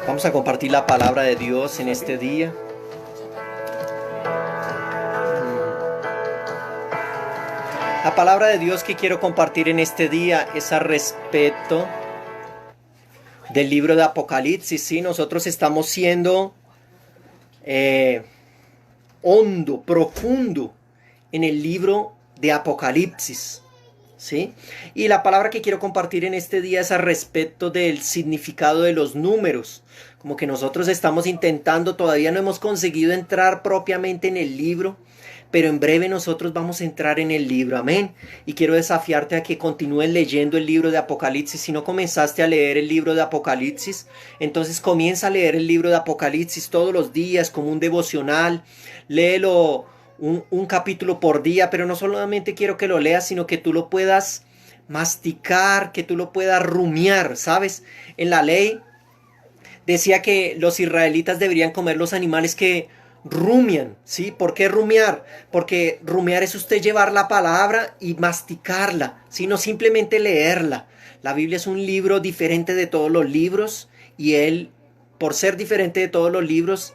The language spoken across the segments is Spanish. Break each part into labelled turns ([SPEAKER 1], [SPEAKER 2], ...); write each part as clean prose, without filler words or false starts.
[SPEAKER 1] Vamos a compartir la palabra de Dios en este día. La palabra de Dios que quiero compartir en este día es al respecto del libro de Apocalipsis. ¿Sí? Nosotros estamos siendo hondo, profundo en el libro de Apocalipsis. ¿Sí? Y la palabra que quiero compartir en este día es al respecto del significado de los números. Como que nosotros estamos intentando, todavía no hemos conseguido entrar propiamente en el libro, pero en breve nosotros vamos a entrar en el libro, amén. Y quiero desafiarte a que continúes leyendo el libro de Apocalipsis. Si no comenzaste a leer el libro de Apocalipsis, entonces comienza a leer el libro de Apocalipsis todos los días como un devocional. Léelo un capítulo por día, pero no solamente quiero que lo leas, sino que tú lo puedas masticar, que tú lo puedas rumiar, ¿sabes? En la ley decía que los israelitas deberían comer los animales que rumian, ¿sí? ¿Por qué rumiar? Porque rumiar es usted llevar la palabra y masticarla, ¿sí? No simplemente leerla. La Biblia es un libro diferente de todos los libros y él, por ser diferente de todos los libros,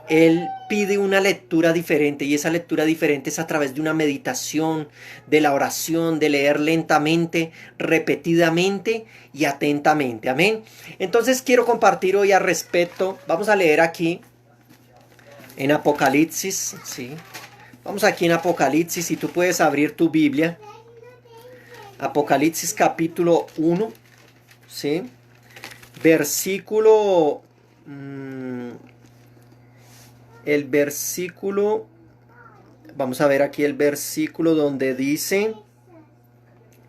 [SPEAKER 1] él pide una lectura diferente, y esa lectura diferente es a través de una meditación, de la oración, de leer lentamente, repetidamente y atentamente. Amén. Entonces quiero compartir hoy al respecto. Vamos a leer aquí en Apocalipsis, ¿sí? Vamos aquí en Apocalipsis, si tú puedes abrir tu Biblia. Apocalipsis capítulo 1, ¿sí? Versículo... el versículo, vamos a ver aquí el versículo donde dice,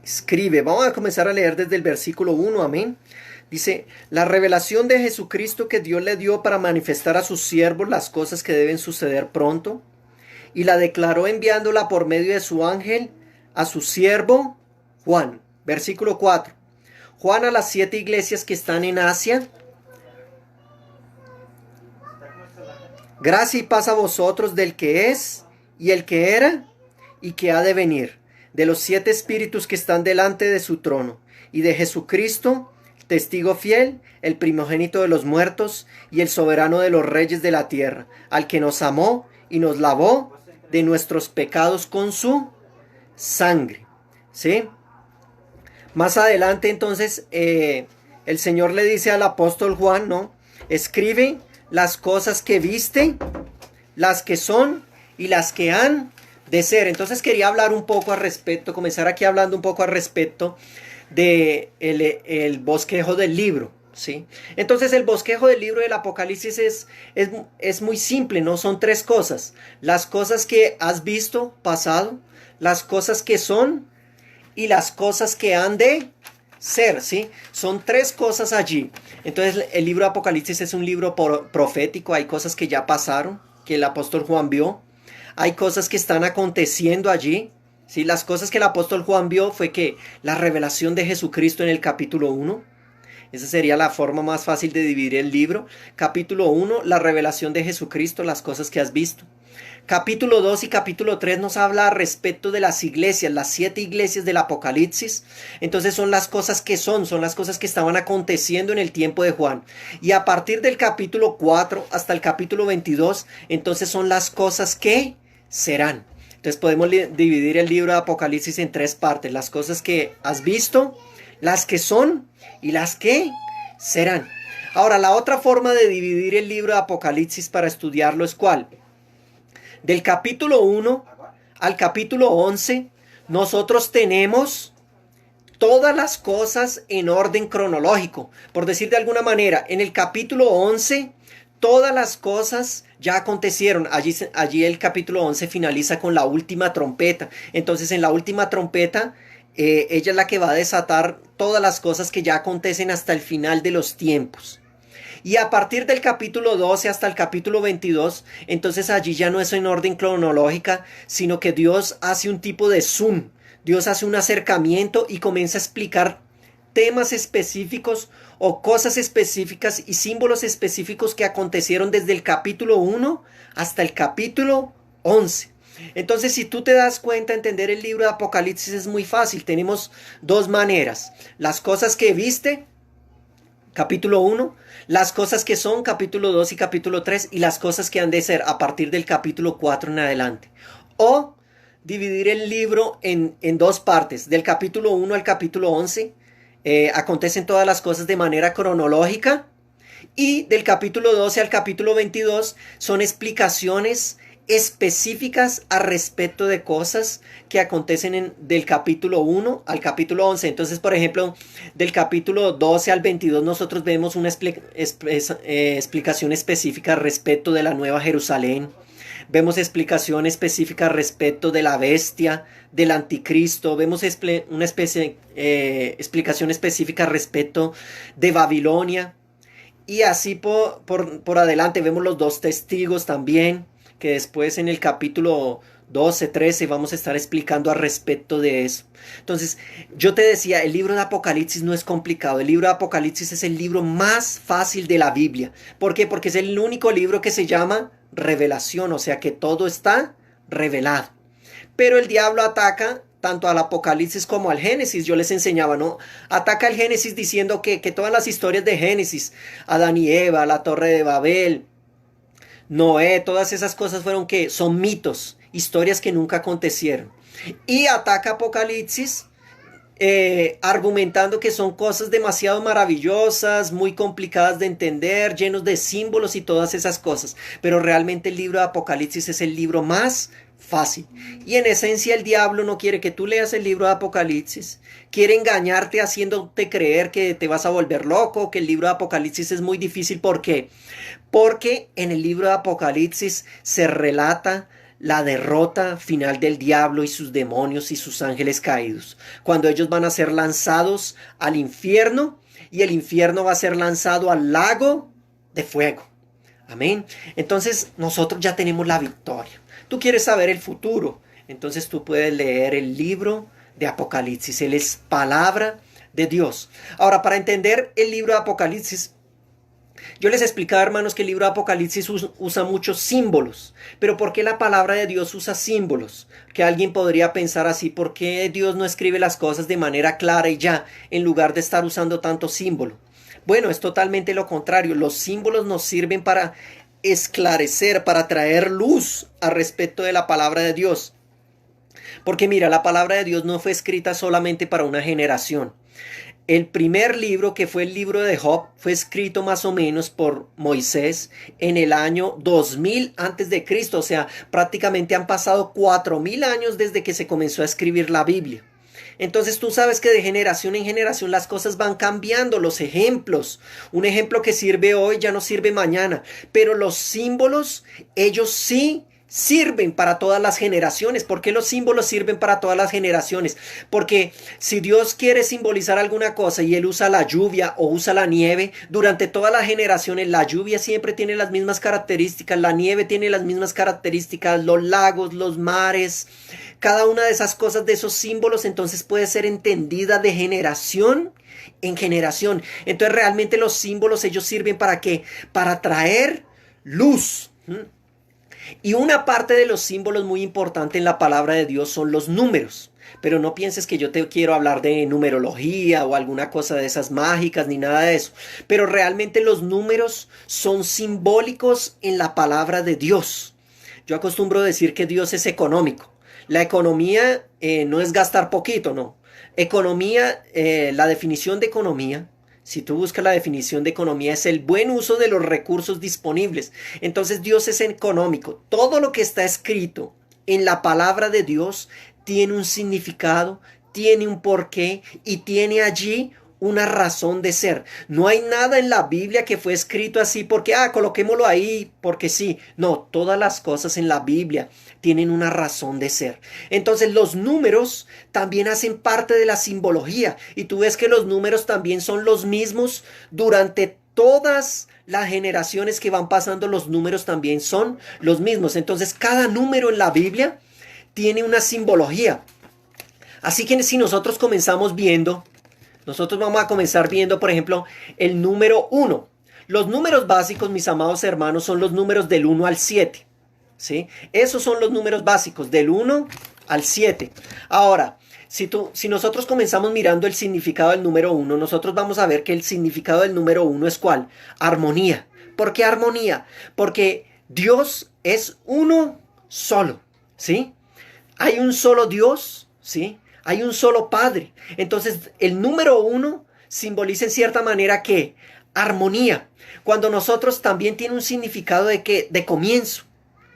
[SPEAKER 1] escribe, vamos a comenzar a leer desde el versículo 1, amén. Dice, la revelación de Jesucristo que Dios le dio para manifestar a sus siervos las cosas que deben suceder pronto, y la declaró enviándola por medio de su ángel a su siervo Juan. Versículo 4. Juan a las 7 iglesias que están en Asia. Gracia y paz a vosotros del que es, y el que era, y que ha de venir, de los 7 espíritus que están delante de su trono, y de Jesucristo, testigo fiel, el primogénito de los muertos, y el soberano de los reyes de la tierra, al que nos amó y nos lavó de nuestros pecados con su sangre. ¿Sí? Más adelante entonces el Señor le dice al apóstol Juan, ¿no? Escribe las cosas que viste, las que son y las que han de ser. Entonces quería hablar un poco al respecto, comenzar aquí hablando un poco al respecto de el bosquejo del libro, ¿sí? Entonces el bosquejo del libro del Apocalipsis es muy simple, ¿no? Son 3 cosas. Las cosas que has visto, pasado, las cosas que son y las cosas que han de ser, ¿sí? Son 3 cosas allí. Entonces el libro de Apocalipsis es un libro profético. Hay cosas que ya pasaron, que el apóstol Juan vio. Hay cosas que están aconteciendo allí, ¿sí? Las cosas que el apóstol Juan vio fue que la revelación de Jesucristo en el capítulo 1. Esa sería la forma más fácil de dividir el libro. Capítulo 1, la revelación de Jesucristo, las cosas que has visto. Capítulo 2 y capítulo 3 nos habla respecto de las iglesias, las 7 iglesias del Apocalipsis. Entonces son las cosas que son las cosas que estaban aconteciendo en el tiempo de Juan. Y a partir del capítulo 4 hasta el capítulo 22, entonces son las cosas que serán. Entonces podemos dividir el libro de Apocalipsis en 3 partes. Las cosas que has visto, las que son y las que serán. Ahora, la otra forma de dividir el libro de Apocalipsis para estudiarlo es ¿cuál? Del capítulo 1 al capítulo 11, nosotros tenemos todas las cosas en orden cronológico. Por decir de alguna manera, en el capítulo 11, todas las cosas ya acontecieron. Allí el capítulo 11 finaliza con la última trompeta. Entonces, en la última trompeta, ella es la que va a desatar todas las cosas que ya acontecen hasta el final de los tiempos. Y a partir del capítulo 12 hasta el capítulo 22, entonces allí ya no es en orden cronológica, sino que Dios hace un tipo de zoom. Dios hace un acercamiento y comienza a explicar temas específicos o cosas específicas y símbolos específicos que acontecieron desde el capítulo 1 hasta el capítulo 11. Entonces, si tú te das cuenta, entender el libro de Apocalipsis es muy fácil. Tenemos 2 maneras. Las cosas que viste, capítulo 1, las cosas que son, capítulo 2 y capítulo 3, y las cosas que han de ser a partir del capítulo 4 en adelante. O dividir el libro en dos partes, del capítulo 1 al capítulo 11, acontecen todas las cosas de manera cronológica, y del capítulo 12 al capítulo 22 son explicaciones específicas a respecto de cosas que acontecen del capítulo 1 al capítulo 11. Entonces, por ejemplo, del capítulo 12 al 22 nosotros vemos una explicación específica respecto de la Nueva Jerusalén. Vemos explicación específica respecto de la bestia, del anticristo. Vemos una explicación específica respecto de Babilonia. Y así por adelante vemos los dos testigos también, que después en el capítulo 12, 13 vamos a estar explicando al respecto de eso. Entonces, yo te decía, el libro de Apocalipsis no es complicado. El libro de Apocalipsis es el libro más fácil de la Biblia. ¿Por qué? Porque es el único libro que se llama revelación, o sea que todo está revelado. Pero el diablo ataca tanto al Apocalipsis como al Génesis. Yo les enseñaba, ¿no? Ataca al Génesis diciendo que todas las historias de Génesis, Adán y Eva, la Torre de Babel, Noé, todas esas cosas son mitos, historias que nunca acontecieron. Y ataca Apocalipsis argumentando que son cosas demasiado maravillosas, muy complicadas de entender, llenos de símbolos y todas esas cosas. Pero realmente el libro de Apocalipsis es el libro más fácil. Y en esencia el diablo no quiere que tú leas el libro de Apocalipsis. Quiere engañarte haciéndote creer que te vas a volver loco, que el libro de Apocalipsis es muy difícil. ¿Por qué? Porque en el libro de Apocalipsis se relata la derrota final del diablo y sus demonios y sus ángeles caídos, cuando ellos van a ser lanzados al infierno y el infierno va a ser lanzado al lago de fuego. Amén. Entonces nosotros ya tenemos la victoria. Tú quieres saber el futuro, entonces tú puedes leer el libro de Apocalipsis. Él es palabra de Dios. Ahora, para entender el libro de Apocalipsis, yo les explicaba, hermanos, que el libro de Apocalipsis usa muchos símbolos. Pero ¿por qué la palabra de Dios usa símbolos? Que alguien podría pensar así, ¿por qué Dios no escribe las cosas de manera clara y ya, en lugar de estar usando tanto símbolo? Bueno, es totalmente lo contrario. Los símbolos nos sirven para esclarecer, para traer luz al respecto de la palabra de Dios. Porque mira, la palabra de Dios no fue escrita solamente para una generación. El primer libro, que fue el libro de Job, fue escrito más o menos por Moisés en el año 2000 antes de Cristo. O sea, prácticamente han pasado 4000 años desde que se comenzó a escribir la Biblia. Entonces tú sabes que de generación en generación las cosas van cambiando, los ejemplos. Un ejemplo que sirve hoy ya no sirve mañana. Pero los símbolos, ellos sí sirven para todas las generaciones. ¿Por qué los símbolos sirven para todas las generaciones? Porque si Dios quiere simbolizar alguna cosa y Él usa la lluvia o usa la nieve, durante todas las generaciones la lluvia siempre tiene las mismas características, la nieve tiene las mismas características, los lagos, los mares, cada una de esas cosas, de esos símbolos, entonces puede ser entendida de generación en generación. Entonces realmente los símbolos, ellos sirven ¿para qué? Para traer luz. Y una parte de los símbolos muy importante en la palabra de Dios son los números. Pero no pienses que yo te quiero hablar de numerología o alguna cosa de esas mágicas ni nada de eso. Pero realmente los números son simbólicos en la palabra de Dios. Yo acostumbro decir que Dios es económico. La economía no es gastar poquito, no. Economía, la definición de economía, si tú buscas la definición de economía, es el buen uso de los recursos disponibles. Entonces Dios es económico. Todo lo que está escrito en la palabra de Dios tiene un significado, tiene un porqué y tiene allí una razón de ser. No hay nada en la Biblia que fue escrito así porque, coloquémoslo ahí porque sí. No, todas las cosas en la Biblia tienen una razón de ser. Entonces los números también hacen parte de la simbología. Y tú ves que los números también son los mismos durante todas las generaciones que van pasando. Los números también son los mismos. Entonces cada número en la Biblia tiene una simbología. Así que si nosotros comenzamos viendo, nosotros vamos a comenzar viendo, por ejemplo, el número 1. Los números básicos, mis amados hermanos, son los números del 1 al 7. ¿Sí? Esos son los números básicos, del 1 al 7. Ahora, Si nosotros comenzamos mirando el significado del número uno, nosotros vamos a ver que el significado del número uno es ¿cuál? Armonía. ¿Por qué armonía? Porque Dios es uno solo, ¿sí? Hay un solo Dios, ¿sí? Hay un solo Padre. Entonces, el número uno simboliza en cierta manera que armonía. Cuando nosotros también tiene un significado de que de comienzo,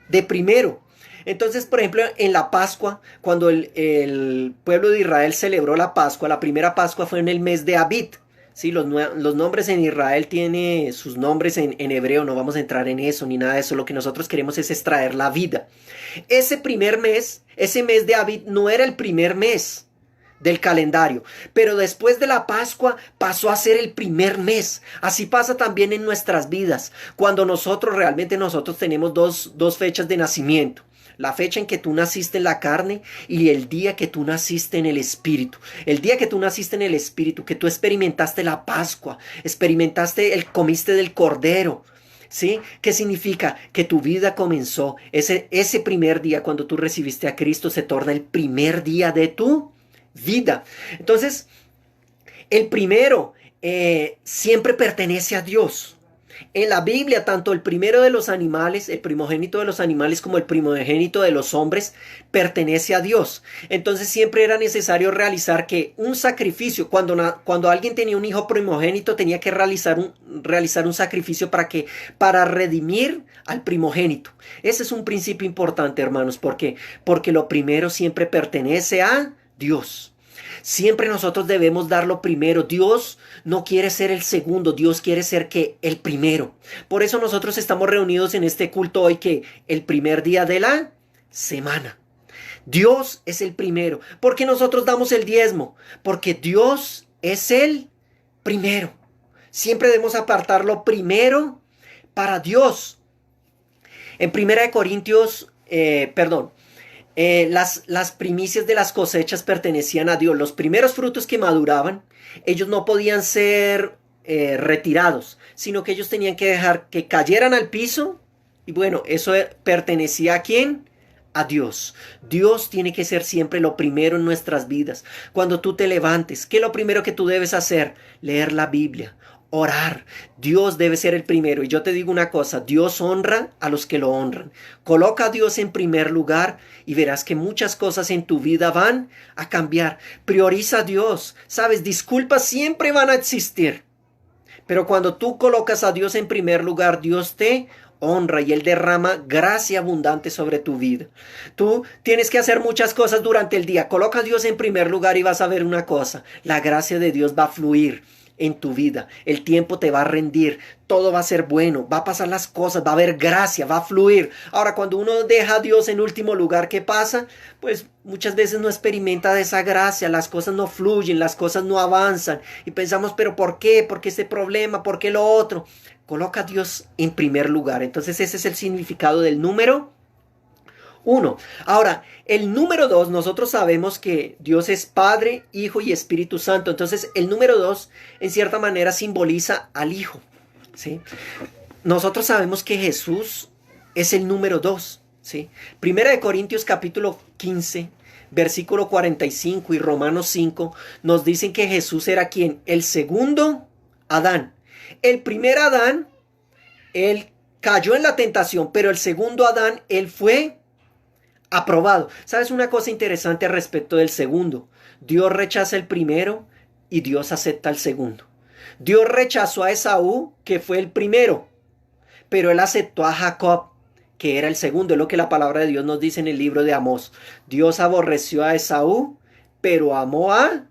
[SPEAKER 1] de primero. Entonces, por ejemplo, en la Pascua, cuando el pueblo de Israel celebró la Pascua, la primera Pascua fue en el mes de Abib. Sí, los nombres en Israel tienen sus nombres en hebreo, no vamos a entrar en eso ni nada de eso. Lo que nosotros queremos es extraer la vida. Ese primer mes, ese mes de Abib, no era el primer mes del calendario, pero después de la Pascua pasó a ser el primer mes. Así pasa también en nuestras vidas, cuando nosotros tenemos dos fechas de nacimiento. La fecha en que tú naciste en la carne y el día que tú naciste en el Espíritu. El día que tú naciste en el Espíritu, que tú experimentaste la Pascua, comiste del Cordero. ¿Sí? ¿Qué significa? Que tu vida comenzó. Ese primer día cuando tú recibiste a Cristo se torna el primer día de tu vida. Entonces, el primero siempre pertenece a Dios. En la Biblia, tanto el primero de los animales, el primogénito de los animales, como el primogénito de los hombres, pertenece a Dios. Entonces siempre era necesario realizar que un sacrificio, cuando alguien tenía un hijo primogénito, tenía que realizar un sacrificio para redimir al primogénito. Ese es un principio importante, hermanos, porque lo primero siempre pertenece a Dios. Siempre nosotros debemos dar lo primero. Dios no quiere ser el segundo, Dios quiere ser el primero. Por eso nosotros estamos reunidos en este culto hoy, que el primer día de la semana. Dios es el primero. ¿Por qué nosotros damos el diezmo? Porque Dios es el primero. Siempre debemos apartar lo primero para Dios. En 1 Corintios, las primicias de las cosechas pertenecían a Dios. Los primeros frutos que maduraban, ellos no podían ser retirados, sino que ellos tenían que dejar que cayeran al piso. Y bueno, eso pertenecía ¿a quién? A Dios. Dios tiene que ser siempre lo primero en nuestras vidas. Cuando tú te levantes, ¿qué es lo primero que tú debes hacer? Leer la Biblia. Orar. Dios debe ser el primero. Y yo te digo una cosa, Dios honra a los que lo honran. Coloca a Dios en primer lugar y verás que muchas cosas en tu vida van a cambiar. Prioriza a Dios. Sabes, disculpas siempre van a existir. Pero cuando tú colocas a Dios en primer lugar, Dios te honra y Él derrama gracia abundante sobre tu vida. Tú tienes que hacer muchas cosas durante el día. Coloca a Dios en primer lugar y vas a ver una cosa. La gracia de Dios va a fluir en tu vida. El tiempo te va a rendir. Todo va a ser bueno. Va a pasar las cosas. Va a haber gracia. Va a fluir. Ahora, cuando uno deja a Dios en último lugar, ¿qué pasa? Pues muchas veces no experimenta de esa gracia. Las cosas no fluyen. Las cosas no avanzan. Y pensamos, ¿pero por qué? ¿Por qué este problema? ¿Por qué lo otro? Coloca a Dios en primer lugar. Entonces ese es el significado del número 1. Ahora, el número 2, nosotros sabemos que Dios es Padre, Hijo y Espíritu Santo. Entonces, el número 2, en cierta manera, simboliza al Hijo, ¿sí? Nosotros sabemos que Jesús es el número 2, ¿sí? Primera de Corintios capítulo 15, versículo 45 y Romanos 5, nos dicen que Jesús era ¿quién? El segundo Adán. El primer Adán, él cayó en la tentación, pero el segundo Adán, él fue aprobado. ¿Sabes una cosa interesante al respecto del segundo? Dios rechaza el primero y Dios acepta el segundo. Dios rechazó a Esaú, que fue el primero, pero Él aceptó a Jacob, que era el segundo. Es lo que la palabra de Dios nos dice en el libro de Amós. Dios aborreció a Esaú, pero amó a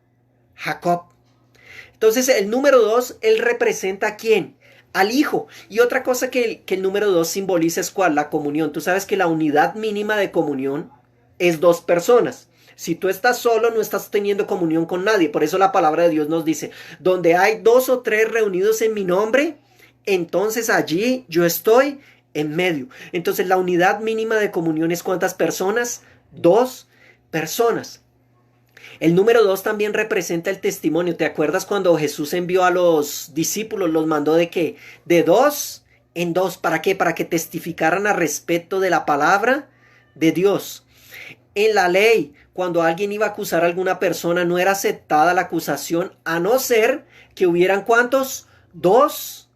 [SPEAKER 1] Jacob. Entonces el número 2, Él representa ¿a quién? Al Hijo. Y otra cosa que el número 2 simboliza es ¿cuál? La comunión. Tú sabes que la unidad mínima de comunión es 2 personas. Si tú estás solo, no estás teniendo comunión con nadie. Por eso la palabra de Dios nos dice, donde hay 2 o 3 reunidos en mi nombre, entonces allí yo estoy en medio. Entonces la unidad mínima de comunión es ¿cuántas personas? 2 personas. El número 2 también representa el testimonio. ¿Te acuerdas cuando Jesús envió a los discípulos? Los mandó ¿de qué? De 2 en 2. ¿Para qué? Para que testificaran al respecto de la palabra de Dios. En la ley, cuando alguien iba a acusar a alguna persona, no era aceptada la acusación, a no ser que hubieran ¿cuántos? Dos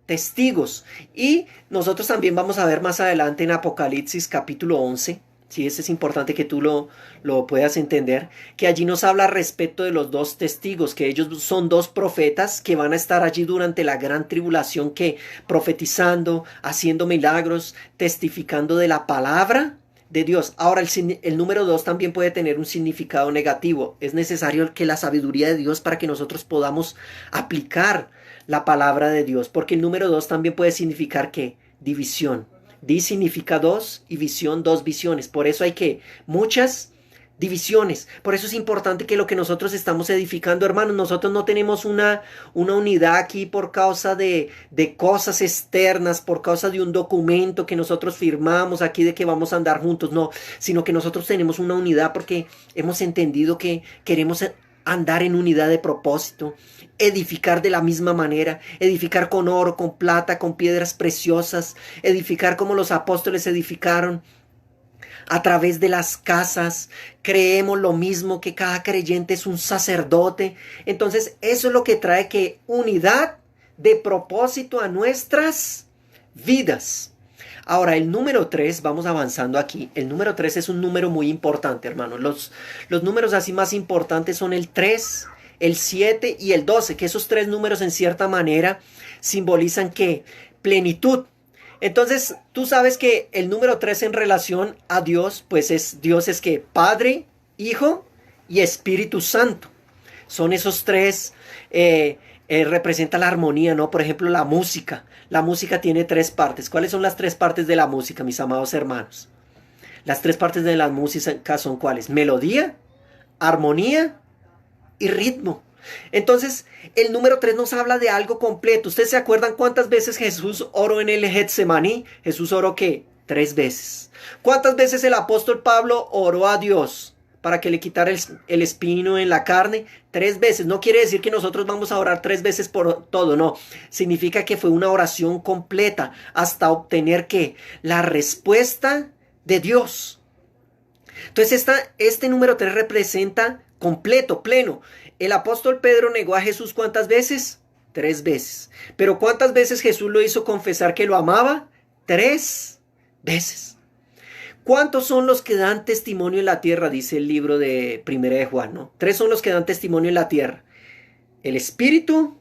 [SPEAKER 1] testigos. Y nosotros también vamos a ver más adelante en Apocalipsis capítulo 11. Sí, eso es importante que tú lo puedas entender, que allí nos habla respecto de los dos testigos, que ellos son dos profetas que van a estar allí durante la gran tribulación, que profetizando, haciendo milagros, testificando de la palabra de Dios. Ahora, el número 2 también puede tener un significado negativo. Es necesario que la sabiduría de Dios para que nosotros podamos aplicar la palabra de Dios, porque el número 2 también puede significar que división. Di significa dos y visión, dos visiones. Por eso hay que muchas divisiones. Por eso es importante que lo que nosotros estamos edificando, hermanos, nosotros no tenemos una unidad aquí por causa de cosas externas, por causa de un documento que nosotros firmamos aquí de que vamos a andar juntos, no, sino que nosotros tenemos una unidad porque hemos entendido que queremos andar en unidad de propósito, edificar de la misma manera, edificar con oro, con plata, con piedras preciosas, edificar como los apóstoles edificaron a través de las casas. Creemos lo mismo, que cada creyente es un sacerdote. Entonces eso es lo que trae que unidad de propósito a nuestras vidas. Ahora, el número 3, vamos avanzando aquí. El número 3 es un número muy importante, hermanos. Los números así más importantes son el 3, el 7 y el 12, que esos tres números en cierta manera simbolizan ¿qué? Plenitud. Entonces, tú sabes que el número 3 en relación a Dios, pues Dios es que Padre, Hijo y Espíritu Santo. Son esos tres, representa la armonía, ¿no? Por ejemplo, la música. La música tiene tres partes. ¿Cuáles son las tres partes de la música, mis amados hermanos? Las tres partes de la música son ¿cuáles? Melodía, armonía y ritmo. Entonces, el número 3 nos habla de algo completo. ¿Ustedes se acuerdan cuántas veces Jesús oró en el Getsemaní? Jesús oró ¿qué? 3 veces. ¿Cuántas veces el apóstol Pablo oró a Dios para que le quitara el espino en la carne? 3 veces. No quiere decir que nosotros vamos a orar 3 veces por todo, no. Significa que fue una oración completa hasta obtener ¿qué? La respuesta de Dios. Entonces este número 3 representa completo, pleno. El apóstol Pedro negó a Jesús ¿cuántas veces? 3 veces. Pero ¿cuántas veces Jesús lo hizo confesar que lo amaba? 3 veces. ¿Cuántos son los que dan testimonio en la tierra? Dice el libro de Primera de Juan, ¿no? 3 son los que dan testimonio en la tierra: el espíritu,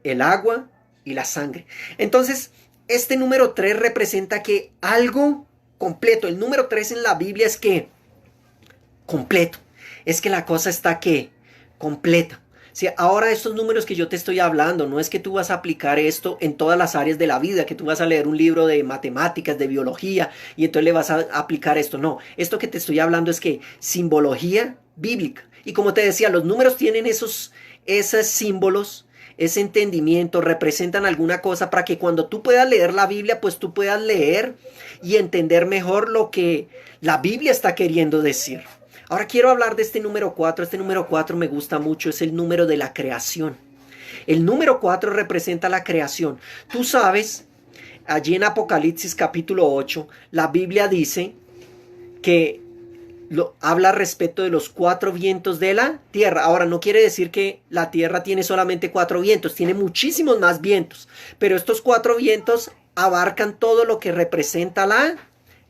[SPEAKER 1] el agua y la sangre. Entonces, este número 3 representa que algo completo. El número 3 en la Biblia es que completo. Es que la cosa está que completa. Si ahora estos números que yo te estoy hablando, no es que tú vas a aplicar esto en todas las áreas de la vida, que tú vas a leer un libro de matemáticas, de biología, y entonces le vas a aplicar esto. No, esto que te estoy hablando es que simbología bíblica. Y como te decía, los números tienen esos símbolos, ese entendimiento, representan alguna cosa para que cuando tú puedas leer la Biblia, pues tú puedas leer y entender mejor lo que la Biblia está queriendo decir. Ahora quiero hablar de este número 4. Este número 4 me gusta mucho, es el número de la creación. El número 4 representa la creación. Tú sabes, allí en Apocalipsis capítulo 8, la Biblia dice que habla respecto de los 4 vientos de la tierra. Ahora, no quiere decir que la tierra tiene solamente 4 vientos, tiene muchísimos más vientos. Pero estos 4 vientos abarcan todo lo que representa la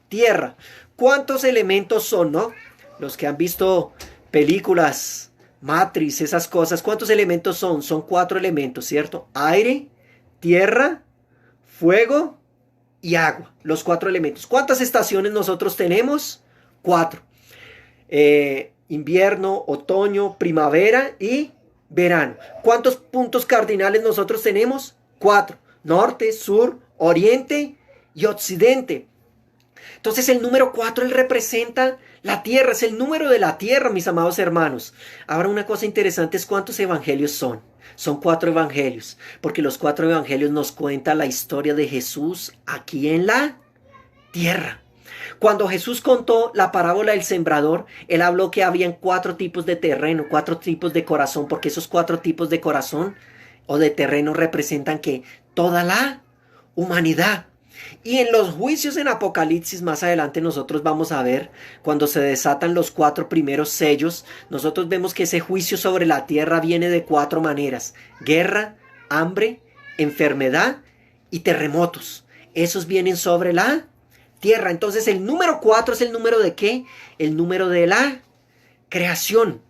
[SPEAKER 1] tierra. ¿Cuántos elementos son, no? Los que han visto películas, Matrix, esas cosas, ¿cuántos elementos son? Son 4 elementos, ¿cierto? Aire, tierra, fuego y agua. Los 4 elementos. ¿Cuántas estaciones nosotros tenemos? 4. Invierno, otoño, primavera y verano. ¿Cuántos puntos cardinales nosotros tenemos? 4. Norte, sur, oriente y occidente. Entonces el número 4, él representa la tierra, es el número de la tierra, mis amados hermanos. Ahora una cosa interesante es cuántos evangelios son. Son 4 evangelios, porque los 4 evangelios nos cuentan la historia de Jesús aquí en la tierra. Cuando Jesús contó la parábola del sembrador, él habló que habían 4 tipos de terreno, 4 tipos de corazón, porque esos 4 tipos de corazón o de terreno representan que toda la humanidad. Y en los juicios en Apocalipsis, más adelante nosotros vamos a ver, cuando se desatan los 4 primeros sellos, nosotros vemos que ese juicio sobre la tierra viene de 4 maneras: guerra, hambre, enfermedad y terremotos. Esos vienen sobre la tierra. Entonces el número 4 es el número de ¿qué? El número de la creación.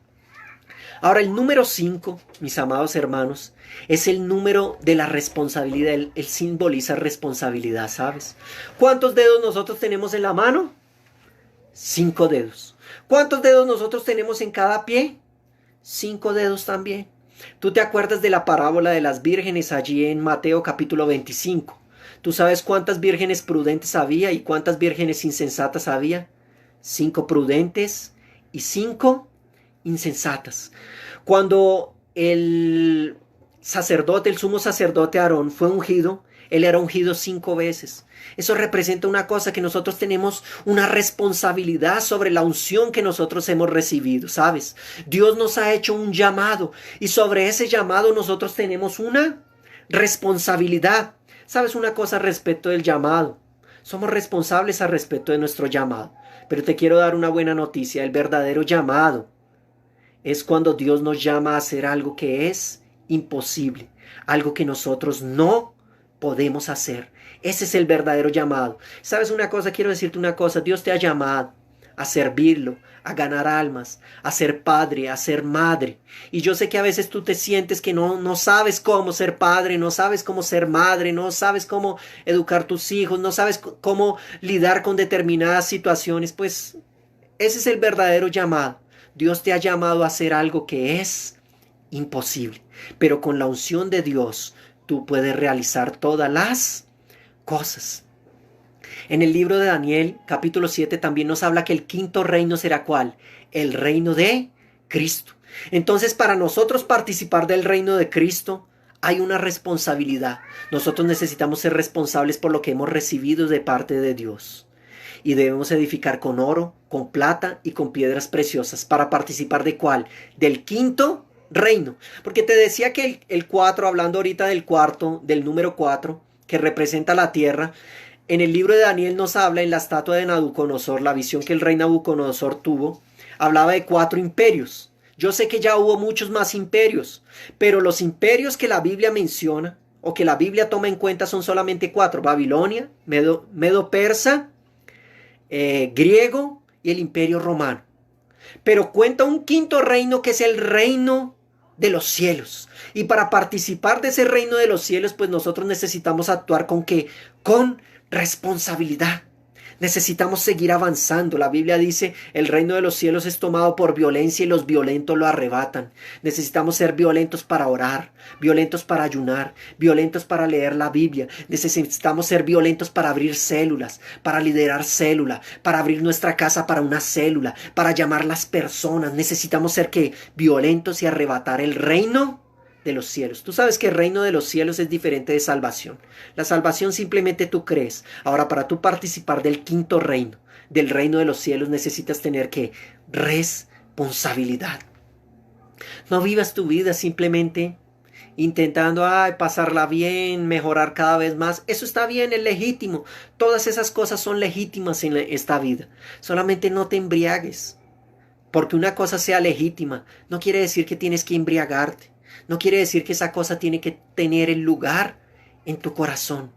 [SPEAKER 1] Ahora el número 5, mis amados hermanos, es el número de la responsabilidad. Él simboliza responsabilidad, ¿sabes? ¿Cuántos dedos nosotros tenemos en la mano? 5 dedos. ¿Cuántos dedos nosotros tenemos en cada pie? 5 dedos también. ¿Tú te acuerdas de la parábola de las vírgenes allí en Mateo capítulo 25? ¿Tú sabes cuántas vírgenes prudentes había y cuántas vírgenes insensatas había? 5 prudentes y 5 insensatas. Cuando el sumo sacerdote Aarón fue ungido, él era ungido 5 veces. Eso representa una cosa, que nosotros tenemos una responsabilidad sobre la unción que nosotros hemos recibido, ¿sabes? Dios nos ha hecho un llamado y sobre ese llamado nosotros tenemos una responsabilidad. ¿Sabes una cosa respecto del llamado? Somos responsables al respecto de nuestro llamado. Pero te quiero dar una buena noticia: el verdadero llamado es cuando Dios nos llama a hacer algo que es imposible, algo que nosotros no podemos hacer. Ese es el verdadero llamado. ¿Sabes una cosa? Quiero decirte una cosa: Dios te ha llamado a servirlo, a ganar almas, a ser padre, a ser madre. Y yo sé que a veces tú te sientes que no sabes cómo ser padre, no sabes cómo ser madre, no sabes cómo educar tus hijos, no sabes cómo lidiar con determinadas situaciones. Pues ese es el verdadero llamado. Dios te ha llamado a hacer algo que es imposible, pero con la unción de Dios tú puedes realizar todas las cosas. En el libro de Daniel, capítulo 7, también nos habla que el 5.º reino será ¿cuál? El reino de Cristo. Entonces, para nosotros participar del reino de Cristo, hay una responsabilidad. Nosotros necesitamos ser responsables por lo que hemos recibido de parte de Dios. Y debemos edificar con oro, con plata y con piedras preciosas. ¿Para participar de cuál? Del 5.º reino. Porque te decía que el 4, hablando ahorita del cuarto, del número 4, que representa la tierra, en el libro de Daniel nos habla, en la estatua de Nabucodonosor, la visión que el rey Nabucodonosor tuvo, hablaba de 4 imperios. Yo sé que ya hubo muchos más imperios, pero los imperios que la Biblia menciona, o que la Biblia toma en cuenta, son solamente 4: Babilonia, Medo-Persa, griego y el imperio romano. Pero cuenta un 5.º reino, que es el reino de los cielos. Y para participar de ese reino de los cielos, pues nosotros necesitamos actuar ¿con qué? Con responsabilidad. Necesitamos seguir avanzando. La Biblia dice: el reino de los cielos es tomado por violencia y los violentos lo arrebatan. Necesitamos ser violentos para orar, violentos para ayunar, violentos para leer la Biblia. Necesitamos ser violentos para abrir células, para liderar célula, para abrir nuestra casa para una célula, para llamar las personas. Necesitamos ser ¿qué? Violentos y arrebatar el reino de los cielos. Tú sabes que el reino de los cielos es diferente de salvación. La salvación simplemente tú crees. Ahora, para tú participar del 5.º reino, del reino de los cielos, necesitas tener ¿qué? Responsabilidad. No vivas tu vida simplemente intentando pasarla bien, mejorar cada vez más. Eso está bien, es legítimo. Todas esas cosas son legítimas en esta vida. Solamente no te embriagues. Porque una cosa sea legítima no quiere decir que tienes que embriagarte. No quiere decir que esa cosa tiene que tener el lugar en tu corazón.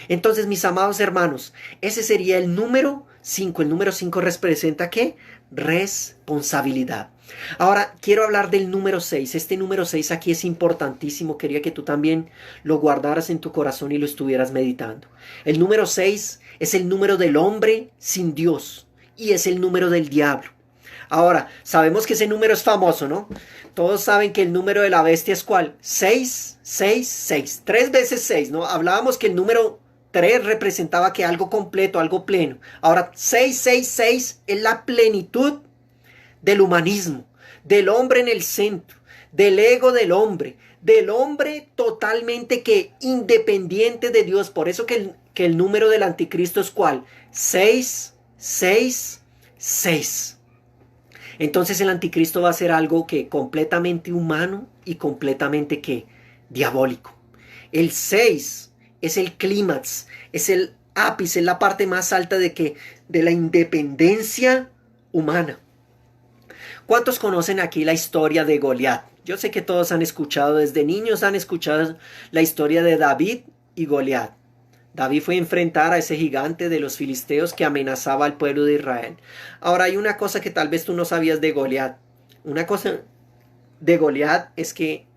[SPEAKER 1] Entonces, mis amados hermanos, ese sería el número 5. El número 5 representa ¿qué? Responsabilidad. Ahora, quiero hablar del número 6. Este número 6 aquí es importantísimo. Quería que tú también lo guardaras en tu corazón y lo estuvieras meditando. El número 6 es el número del hombre sin Dios y es el número del diablo. Ahora, sabemos que ese número es famoso, ¿no? Todos saben que el número de la bestia es ¿cuál? 6, 6, 6. 3 veces 6, ¿no? Hablábamos que el número 3 representaba que algo completo, algo pleno. Ahora, 6, 6, 6 es la plenitud del humanismo, del hombre en el centro, del ego del hombre totalmente que independiente de Dios. Por eso que el número del anticristo es ¿cuál? 6, 6, 6. Entonces el anticristo va a ser algo que completamente humano y completamente que diabólico. El 6 es el clímax, es el ápice, es la parte más alta de la independencia humana. ¿Cuántos conocen aquí la historia de Goliat? Yo sé que todos han escuchado, desde niños han escuchado la historia de David y Goliat. David fue a enfrentar a ese gigante de los filisteos que amenazaba al pueblo de Israel. Ahora hay una cosa que tal vez tú no sabías de Goliat. Una cosa de Goliat es que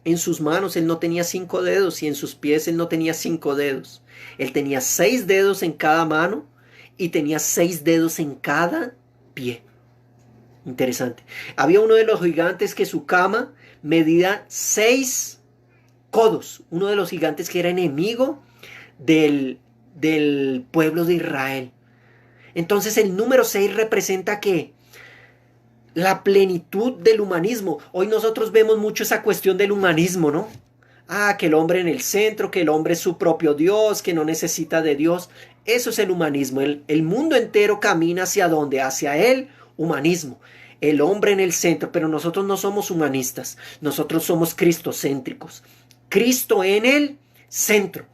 [SPEAKER 1] en sus manos él no tenía 5 dedos y en sus pies él no tenía 5 dedos. Él tenía 6 dedos en cada mano y tenía 6 dedos en cada pie. Interesante. Había uno de los gigantes que su cama medía 6 codos. Uno de los gigantes que era enemigo del pueblo de Israel. Entonces el número 6 representa que la plenitud del humanismo. Hoy nosotros vemos mucho esa cuestión del humanismo, ¿no? Que el hombre en el centro, que el hombre es su propio Dios, que no necesita de Dios. Eso es el humanismo. El mundo entero camina hacia dónde? Hacia el humanismo. El hombre en el centro, pero nosotros no somos humanistas. Nosotros somos cristocéntricos. Cristo en el centro.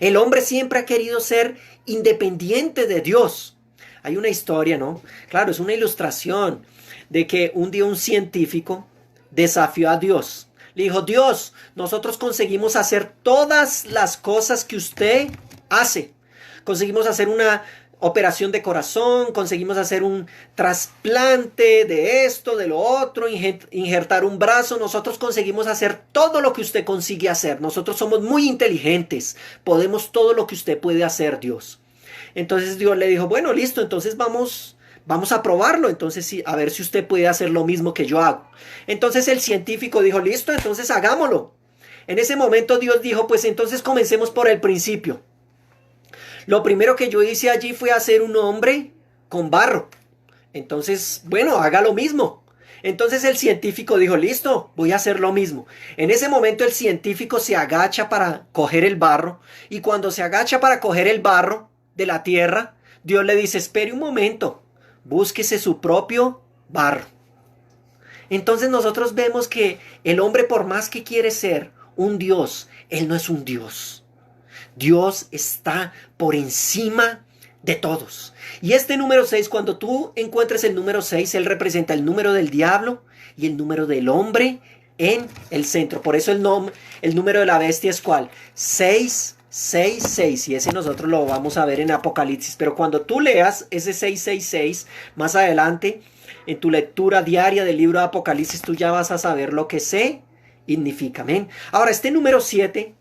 [SPEAKER 1] El hombre siempre ha querido ser independiente de Dios. Hay una historia, ¿no? Claro, es una ilustración de que un día un científico desafió a Dios. Le dijo, Dios, nosotros conseguimos hacer todas las cosas que usted hace. Conseguimos hacer una operación de corazón, conseguimos hacer un trasplante de esto, de lo otro, injertar un brazo. Nosotros conseguimos hacer todo lo que usted consigue hacer. Nosotros somos muy inteligentes. Podemos todo lo que usted puede hacer, Dios. Entonces Dios le dijo, bueno, listo, entonces vamos a probarlo. Entonces sí, a ver si usted puede hacer lo mismo que yo hago. Entonces el científico dijo, listo, entonces hagámoslo. En ese momento Dios dijo, pues entonces comencemos por el principio. Lo primero que yo hice allí fue hacer un hombre con barro. Entonces, bueno, haga lo mismo. Entonces el científico dijo, listo, voy a hacer lo mismo. En ese momento el científico se agacha para coger el barro. Y cuando se agacha para coger el barro de la tierra, Dios le dice, espere un momento, búsquese su propio barro. Entonces nosotros vemos que el hombre, por más que quiere ser un Dios, él no es un Dios. Dios está por encima de todos. Y este número 6, cuando tú encuentres el número 6, él representa el número del diablo y el número del hombre en el centro. Por eso el número de la bestia es ¿cuál? 666. Y ese nosotros lo vamos a ver en Apocalipsis. Pero cuando tú leas ese 666, más adelante, en tu lectura diaria del libro de Apocalipsis, tú ya vas a saber lo que significa. Amén. Ahora, este número 7...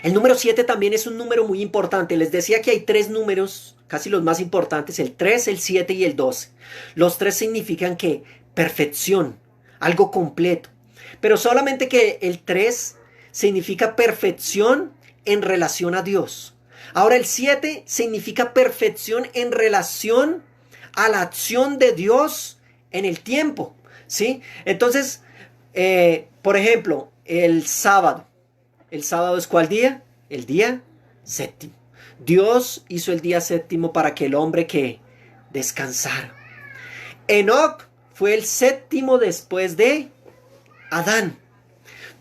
[SPEAKER 1] el número 7 también es un número muy importante. Les decía que hay 3 números, casi los más importantes, el 3, el 7 y el 12. Los 3 significan que perfección, algo completo. Pero solamente que el 3 significa perfección en relación a Dios. Ahora el 7 significa perfección en relación a la acción de Dios en el tiempo, ¿sí? Entonces, por ejemplo, el sábado. ¿El sábado es cuál día? El día séptimo. Dios hizo el día séptimo para que el hombre que descansara. Enoc fue el séptimo después de Adán.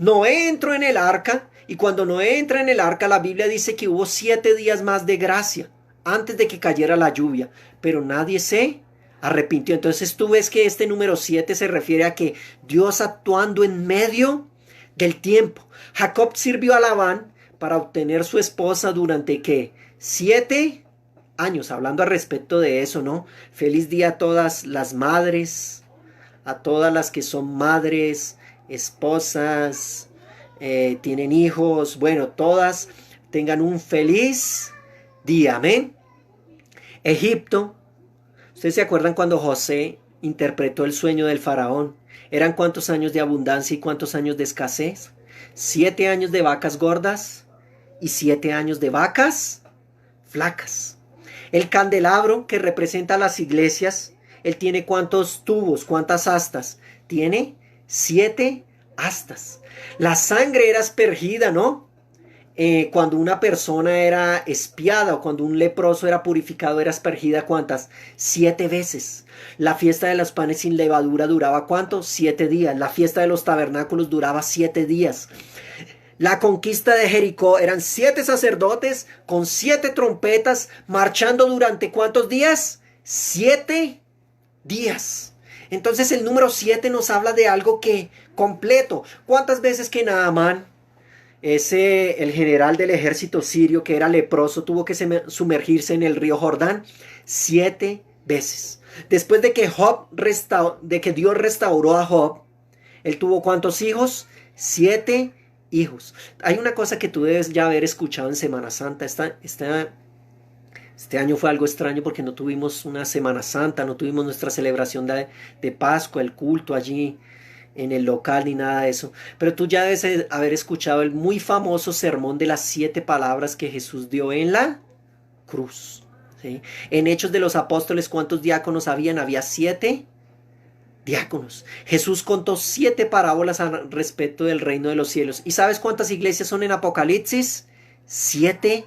[SPEAKER 1] Noé entró en el arca y cuando Noé entra en el arca, la Biblia dice que hubo 7 días más de gracia antes de que cayera la lluvia, pero nadie se arrepintió. Entonces tú ves que este número 7 se refiere a que Dios actuando en medio del tiempo. Jacob sirvió a Labán para obtener su esposa durante ¿qué? 7 años. Hablando al respecto de eso, ¿no? Feliz día a todas las madres, a todas las que son madres, esposas, tienen hijos. Bueno, todas tengan un feliz día. Amén. Egipto. ¿Ustedes se acuerdan cuando José interpretó el sueño del faraón? ¿Eran cuántos años de abundancia y cuántos años de escasez? 7 años de vacas gordas y 7 años de vacas flacas. El candelabro que representa las iglesias, él tiene ¿cuántos tubos? ¿Cuántas astas? Tiene 7 astas. La sangre era aspergida, ¿no? Cuando una persona era espiada o cuando un leproso era purificado, era aspergida ¿cuántas? 7 veces. La fiesta de los panes sin levadura duraba ¿cuánto? 7 días. La fiesta de los tabernáculos duraba 7 días. La conquista de Jericó eran 7 sacerdotes con 7 trompetas marchando durante ¿cuántos días? 7 días. Entonces el número 7 nos habla de algo que completo. ¿Cuántas veces que Naamán, el general del ejército sirio que era leproso, tuvo que sumergirse en el río Jordán? 7 veces. Después de que Dios restauró a Job, él tuvo ¿cuántos hijos? 7 hijos. Hay una cosa que tú debes ya haber escuchado en Semana Santa. Este año fue algo extraño porque no tuvimos una Semana Santa, no tuvimos nuestra celebración de Pascua, el culto allí en el local ni nada de eso. Pero tú ya debes haber escuchado el muy famoso sermón de las 7 palabras que Jesús dio en la cruz. ¿Sí? En Hechos de los Apóstoles, ¿cuántos diáconos habían? Había 7 diáconos. Jesús contó 7 parábolas al respecto del reino de los cielos. ¿Y sabes cuántas iglesias son en Apocalipsis? 7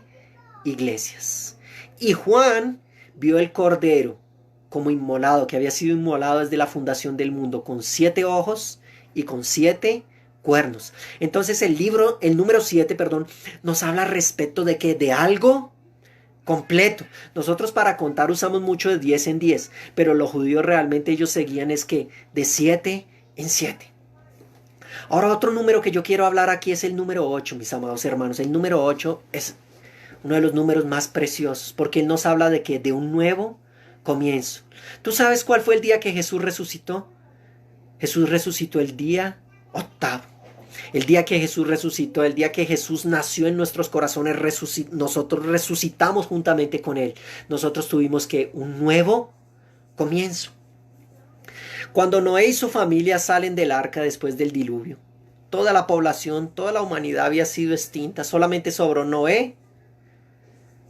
[SPEAKER 1] iglesias. Y Juan vio el cordero como inmolado, que había sido inmolado desde la fundación del mundo, con 7 ojos y con 7 cuernos. Entonces el número 7, perdón, nos habla respecto de que de algo completo. Nosotros para contar usamos mucho de 10 en 10, pero los judíos realmente ellos seguían es que de 7 en 7. Ahora otro número que yo quiero hablar aquí es el número 8, mis amados hermanos. El número 8 es uno de los números más preciosos porque él nos habla de que de un nuevo comienzo. ¿Tú sabes cuál fue el día que Jesús resucitó? Jesús resucitó el día 8. El día que Jesús resucitó, el día que Jesús nació en nuestros corazones, nosotros resucitamos juntamente con Él. Nosotros tuvimos que un nuevo comienzo. Cuando Noé y su familia salen del arca después del diluvio, toda la población, toda la humanidad había sido extinta. Solamente sobró Noé,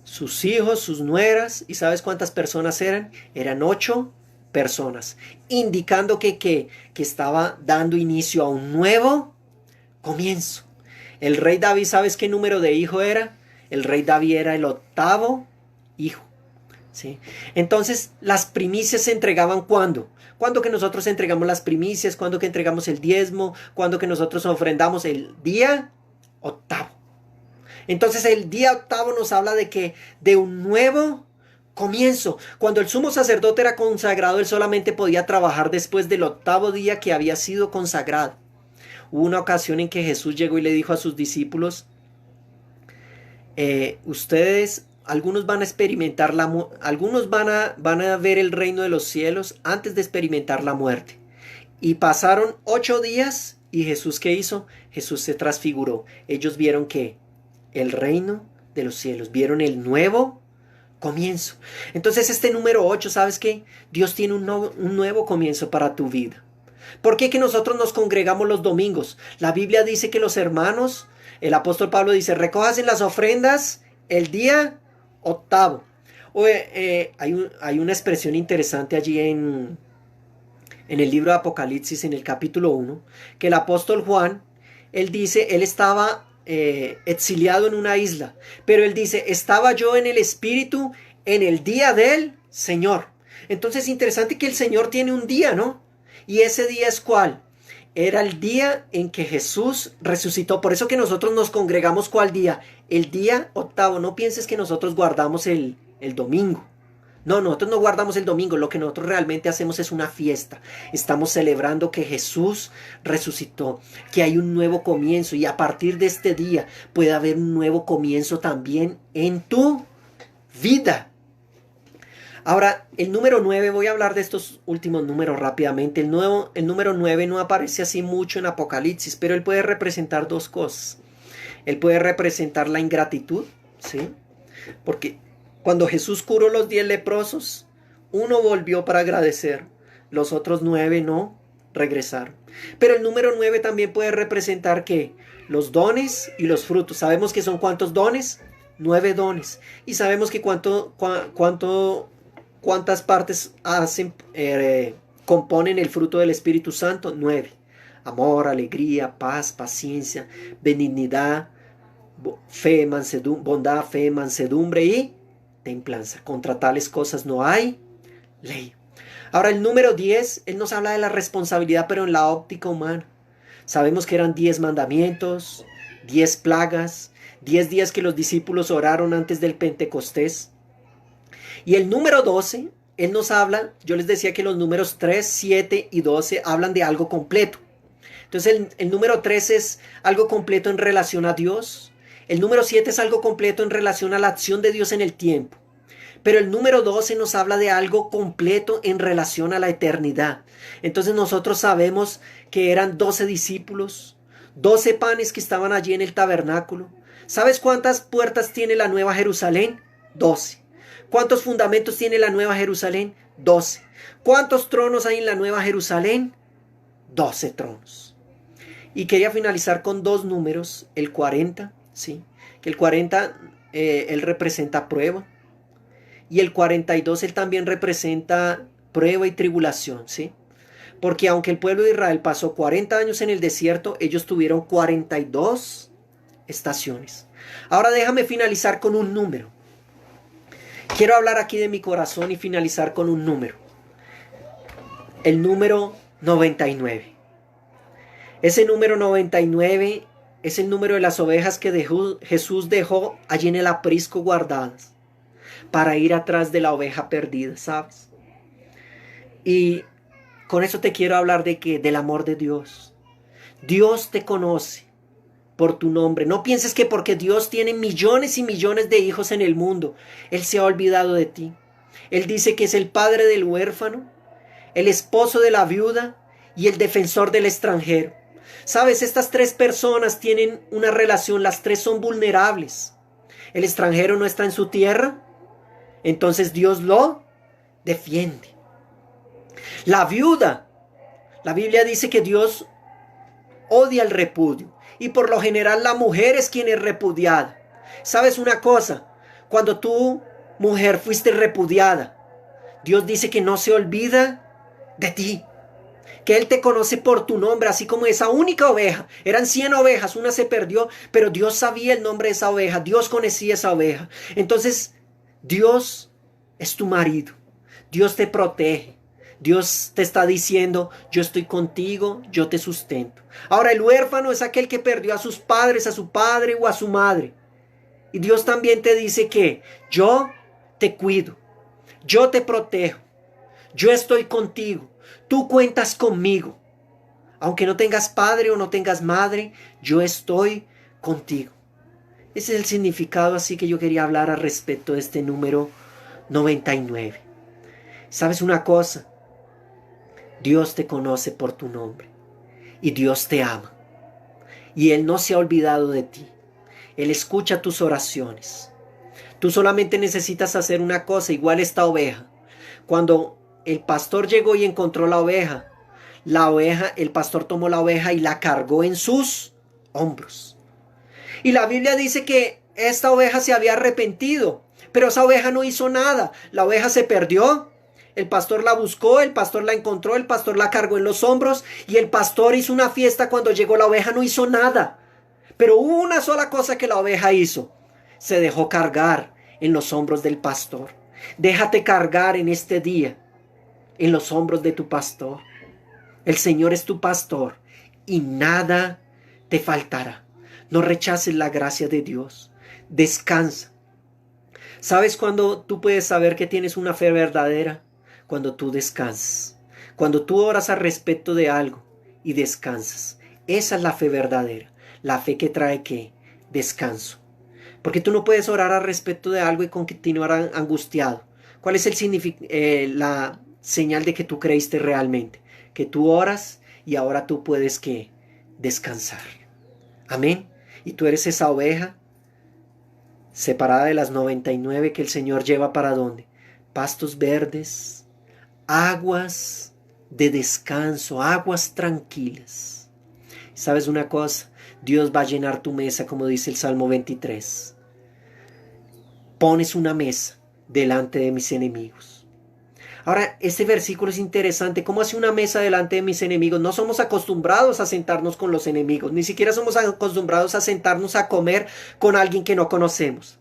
[SPEAKER 1] sus hijos, sus nueras. ¿Y sabes cuántas personas eran? Eran 8 personas, indicando que estaba dando inicio a un nuevo comienzo. El rey David, ¿sabes qué número de hijo era? El rey David era el 8º hijo. ¿Sí? Entonces, las primicias se entregaban ¿cuándo? ¿Cuándo que nosotros entregamos las primicias? ¿Cuándo que entregamos el diezmo? ¿Cuándo que nosotros ofrendamos? El día 8. Entonces, el día 8 nos habla de un nuevo comienzo. Cuando el sumo sacerdote era consagrado, él solamente podía trabajar después del 8º día que había sido consagrado. Hubo una ocasión en que Jesús llegó y le dijo a sus discípulos, ustedes, algunos van a experimentar algunos van a ver el reino de los cielos antes de experimentar la muerte. Y pasaron 8 días y Jesús, ¿qué hizo? Jesús se transfiguró. Ellos vieron que el reino de los cielos, vieron el nuevo comienzo. Entonces este número 8, ¿sabes qué? Dios tiene un nuevo comienzo para tu vida. ¿Por qué que nosotros nos congregamos los domingos? La Biblia dice que los hermanos, el apóstol Pablo dice, recojas en las ofrendas el día 8. Hay una expresión interesante allí en el libro de Apocalipsis, en el capítulo 1, que el apóstol Juan, él dice, él estaba exiliado en una isla, pero él dice, estaba yo en el Espíritu en el día del Señor. Entonces es interesante que el Señor tiene un día, ¿no? ¿Y ese día es cuál? Era el día en que Jesús resucitó. Por eso que nosotros nos congregamos, ¿cuál día? El día 8. No pienses que nosotros guardamos el domingo. No, nosotros no guardamos el domingo. Lo que nosotros realmente hacemos es una fiesta. Estamos celebrando que Jesús resucitó, que hay un nuevo comienzo. Y a partir de este día puede haber un nuevo comienzo también en tu vida. Ahora, el número 9, voy a hablar de estos últimos números rápidamente. El número 9 no aparece así mucho en Apocalipsis, pero él puede representar 2 cosas. Él puede representar la ingratitud, ¿sí? Porque cuando Jesús curó los 10 leprosos, uno volvió para agradecer, los otros 9 no regresaron. Pero el número 9 también puede representar que los dones y los frutos. Sabemos que son ¿cuántos dones? 9 dones. Y sabemos que ¿cuántas partes componen el fruto del Espíritu Santo? 9. Amor, alegría, paz, paciencia, benignidad, bondad, fe, mansedumbre y templanza. Contra tales cosas no hay ley. Ahora el número 10, él nos habla de la responsabilidad, pero en la óptica humana. Sabemos que eran 10 mandamientos, 10 plagas, 10 días que los discípulos oraron antes del Pentecostés. Y el número 12, él nos habla, yo les decía que los números 3, 7 y 12 hablan de algo completo. Entonces el número 3 es algo completo en relación a Dios. El número 7 es algo completo en relación a la acción de Dios en el tiempo. Pero el número 12 nos habla de algo completo en relación a la eternidad. Entonces nosotros sabemos que eran 12 discípulos, 12 panes que estaban allí en el tabernáculo. ¿Sabes cuántas puertas tiene la Nueva Jerusalén? 12. ¿Cuántos fundamentos tiene la Nueva Jerusalén? 12. ¿Cuántos tronos hay en la Nueva Jerusalén? 12 tronos. Y quería finalizar con dos números, el 40, ¿sí? Que el 40, él representa prueba. Y el 42, él también representa prueba y tribulación, ¿sí? Porque aunque el pueblo de Israel pasó 40 años en el desierto, ellos tuvieron 42 estaciones. Ahora déjame finalizar con un número. Quiero hablar aquí de mi corazón y finalizar con un número. El número 99. Ese número 99 es el número de las ovejas que Jesús dejó allí en el aprisco guardadas para ir atrás de la oveja perdida, ¿sabes? Y con eso te quiero hablar del amor de Dios. Dios te conoce por tu nombre. No pienses que porque Dios tiene millones y millones de hijos en el mundo, Él se ha olvidado de ti. Él dice que es el padre del huérfano, el esposo de la viuda y el defensor del extranjero. Sabes, estas tres personas tienen una relación, las tres son vulnerables. El extranjero no está en su tierra, entonces Dios lo defiende. La viuda, la Biblia dice que Dios odia el repudio y por lo general la mujer es quien es repudiada. ¿Sabes una cosa? Cuando tú, mujer, fuiste repudiada, Dios dice que no se olvida de ti, que Él te conoce por tu nombre, así como esa única oveja. Eran 100 ovejas, una se perdió, pero Dios sabía el nombre de esa oveja, Dios conocía esa oveja. Entonces, Dios es tu marido, Dios te protege, Dios te está diciendo, yo estoy contigo, yo te sustento. Ahora, el huérfano es aquel que perdió a sus padres, a su padre o a su madre. Y Dios también te dice que yo te cuido, yo te protejo, yo estoy contigo, tú cuentas conmigo. Aunque no tengas padre o no tengas madre, yo estoy contigo. Ese es el significado así que yo quería hablar al respecto de este número 99. ¿Sabes una cosa? Dios te conoce por tu nombre y Dios te ama. Y Él no se ha olvidado de ti. Él escucha tus oraciones. Tú solamente necesitas hacer una cosa, igual esta oveja. Cuando el pastor llegó y encontró la oveja, el pastor tomó la oveja y la cargó en sus hombros. Y la Biblia dice que esta oveja se había arrepentido, pero esa oveja no hizo nada. La oveja se perdió, el pastor la buscó, el pastor la encontró, el pastor la cargó en los hombros y el pastor hizo una fiesta cuando llegó la oveja, no hizo nada. Pero hubo una sola cosa que la oveja hizo, se dejó cargar en los hombros del pastor. Déjate cargar en este día en los hombros de tu pastor. El Señor es tu pastor y nada te faltará. No rechaces la gracia de Dios. Descansa. ¿Sabes cuándo tú puedes saber que tienes una fe verdadera? Cuando tú descansas. Cuando tú oras al respecto de algo y descansas. Esa es la fe verdadera. La fe que trae ¿qué? Descanso. Porque tú no puedes orar al respecto de algo y continuar angustiado. ¿Cuál es la señal de que tú creíste realmente? Que tú oras y ahora tú puedes ¿qué? Descansar. Amén. Y tú eres esa oveja separada de las 99 que el Señor lleva ¿para dónde? Pastos verdes, aguas de descanso, aguas tranquilas. ¿Sabes una cosa? Dios va a llenar tu mesa, como dice el Salmo 23. Pones una mesa delante de mis enemigos. Ahora, este versículo es interesante. ¿Cómo hace una mesa delante de mis enemigos? No somos acostumbrados a sentarnos con los enemigos. Ni siquiera somos acostumbrados a sentarnos a comer con alguien que no conocemos.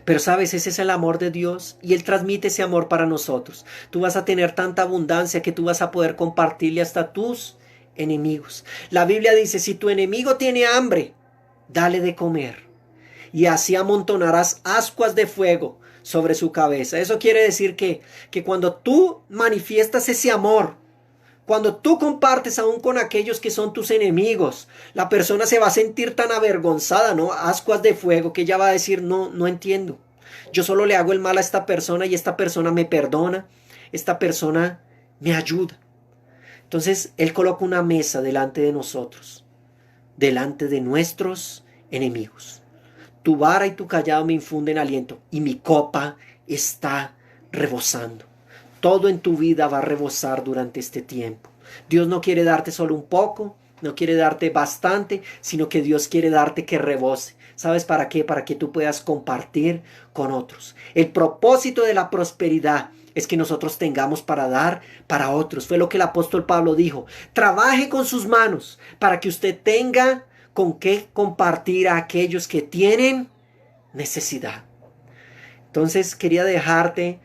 [SPEAKER 1] Pero sabes, ese es el amor de Dios y Él transmite ese amor para nosotros. Tú vas a tener tanta abundancia que tú vas a poder compartirle hasta tus enemigos. La Biblia dice, si tu enemigo tiene hambre, dale de comer, y así amontonarás ascuas de fuego sobre su cabeza. Eso quiere decir que cuando tú manifiestas ese amor, cuando tú compartes aún con aquellos que son tus enemigos, la persona se va a sentir tan avergonzada, ¿no? Ascuas de fuego, que ella va a decir, no, no entiendo. Yo solo le hago el mal a esta persona y esta persona me perdona, esta persona me ayuda. Entonces, Él coloca una mesa delante de nosotros, delante de nuestros enemigos. Tu vara y tu callado me infunden aliento y mi copa está rebosando. Todo en tu vida va a rebosar durante este tiempo. Dios no quiere darte solo un poco, no quiere darte bastante, sino que Dios quiere darte que rebose. ¿Sabes para qué? Para que tú puedas compartir con otros. El propósito de la prosperidad es que nosotros tengamos para dar para otros. Fue lo que el apóstol Pablo dijo. Trabaje con sus manos para que usted tenga con qué compartir a aquellos que tienen necesidad. Entonces quería dejarte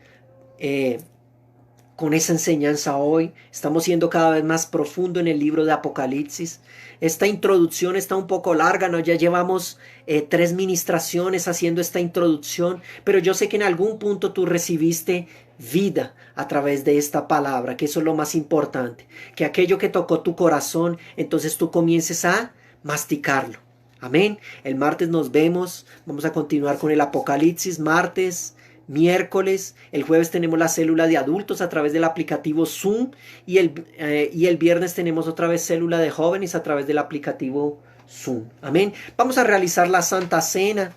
[SPEAKER 1] con esa enseñanza hoy. Estamos siendo cada vez más profundo en el libro de Apocalipsis. Esta introducción está un poco larga, ¿no? Ya llevamos 3 ministraciones haciendo esta introducción, pero yo sé que en algún punto tú recibiste vida a través de esta palabra, que eso es lo más importante, que aquello que tocó tu corazón, entonces tú comiences a masticarlo. Amén. El martes nos vemos, vamos a continuar con el Apocalipsis, martes, miércoles, el jueves tenemos la célula de adultos a través del aplicativo Zoom y el viernes tenemos otra vez célula de jóvenes a través del aplicativo Zoom. Amén. Vamos a realizar la Santa Cena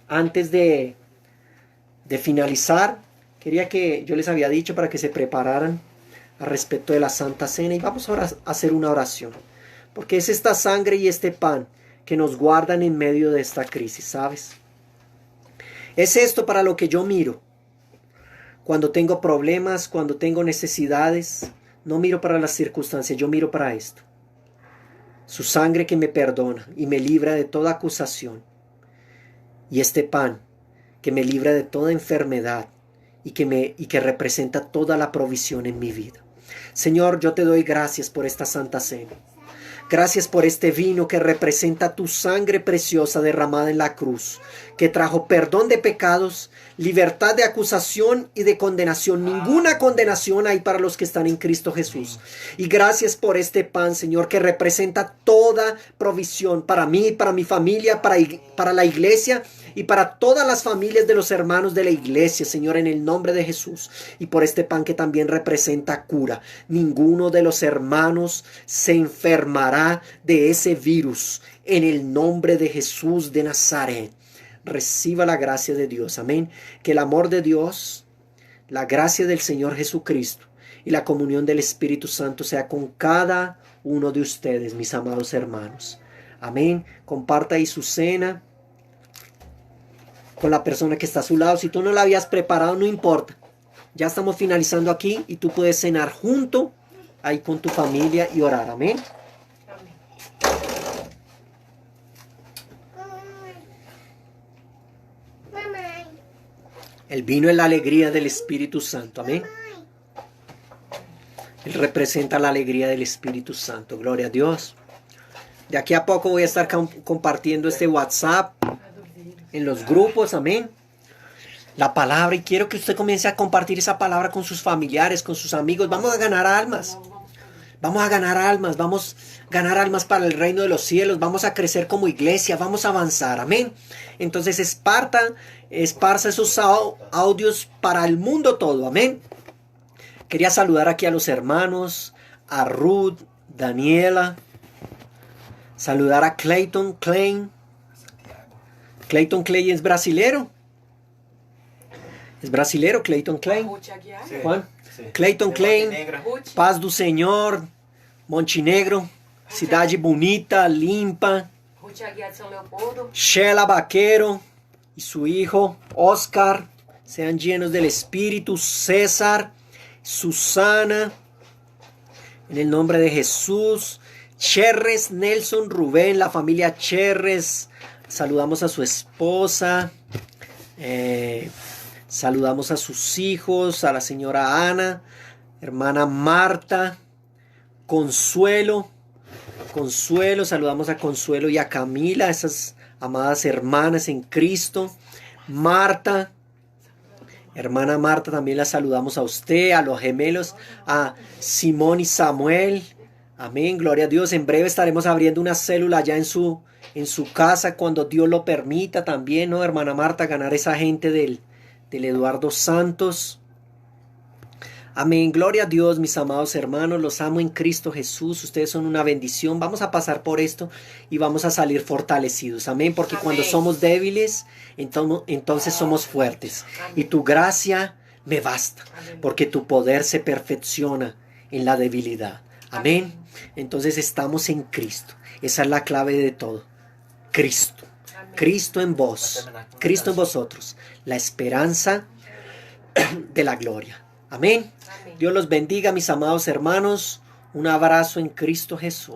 [SPEAKER 1] antes de finalizar. Quería que yo les había dicho para que se prepararan al respecto de la Santa Cena y vamos ahora a hacer una oración, porque es esta sangre y este pan que nos guardan en medio de esta crisis, ¿sabes? Es esto para lo que yo miro. Cuando tengo problemas, cuando tengo necesidades, no miro para las circunstancias, yo miro para esto. Su sangre que me perdona y me libra de toda acusación. Y este pan que me libra de toda enfermedad y que representa toda la provisión en mi vida. Señor, yo te doy gracias por esta Santa Cena. Gracias por este vino que representa tu sangre preciosa derramada en la cruz, que trajo perdón de pecados, libertad de acusación y de condenación. Ninguna condenación hay para los que están en Cristo Jesús. Y gracias por este pan, Señor, que representa toda provisión para mí, para mi familia, para la iglesia y para todas las familias de los hermanos de la iglesia, Señor, en el nombre de Jesús. Y por este pan que también representa cura. Ninguno de los hermanos se enfermará de ese virus. En el nombre de Jesús de Nazaret. Reciba la gracia de Dios. Amén. Que el amor de Dios, la gracia del Señor Jesucristo y la comunión del Espíritu Santo sea con cada uno de ustedes, mis amados hermanos. Amén. Comparta ahí su cena con la persona que está a su lado. Si tú no la habías preparado, no importa. Ya estamos finalizando aquí y tú puedes cenar junto ahí con tu familia y orar. Amén. El vino es la alegría del Espíritu Santo. Amén. Él representa la alegría del Espíritu Santo. Gloria a Dios. De aquí a poco voy a estar compartiendo este WhatsApp en los grupos. Amén. La palabra. Y quiero que usted comience a compartir esa palabra con sus familiares, con sus amigos. Vamos a ganar almas. Vamos a ganar almas. Vamos a ganar almas para el reino de los cielos. Vamos a crecer como iglesia. Vamos a avanzar. Amén. Entonces esparza esos audios para el mundo todo. Amén. Quería saludar aquí a los hermanos, a Ruth, Daniela. Saludar a Clayton Klein. Clayton Klein es brasilero. Es brasilero Clayton Klein.
[SPEAKER 2] Sí,
[SPEAKER 1] Juan.
[SPEAKER 2] sí.
[SPEAKER 1] Clayton
[SPEAKER 2] De
[SPEAKER 1] Klein.
[SPEAKER 2] Montenegro.
[SPEAKER 1] Paz do Senhor. Montenegro. Cidade bonita, limpa.
[SPEAKER 3] Ruth Aguiar de São Leopoldo.
[SPEAKER 1] Sheila Vaquero y su hijo Oscar sean llenos del Espíritu. César, Susana, en el nombre de Jesús. Cherres, Nelson, Rubén, la familia Cherres. Saludamos a su esposa. Saludamos a sus hijos, a la señora Ana, hermana Marta, Consuelo, saludamos a Consuelo y a Camila, esas amadas hermanas en Cristo. Marta, hermana Marta, también la saludamos a usted, a los gemelos, a Simón y Samuel. Amén, gloria a Dios. En breve estaremos abriendo una célula allá en su casa, cuando Dios lo permita también, ¿no, hermana Marta? Ganar esa gente del Eduardo Santos. Amén, gloria a Dios, mis amados hermanos, los amo en Cristo Jesús, ustedes son una bendición. Vamos a pasar por esto y vamos a salir fortalecidos, amén, porque cuando somos débiles, entonces somos fuertes. Y tu gracia me basta, porque tu poder se perfecciona en la debilidad, amén. Entonces estamos en Cristo, esa es la clave de todo, Cristo, Cristo en vos, Cristo en vosotros, la esperanza de la gloria. Amén. Dios los bendiga, mis amados hermanos. Un abrazo en Cristo Jesús.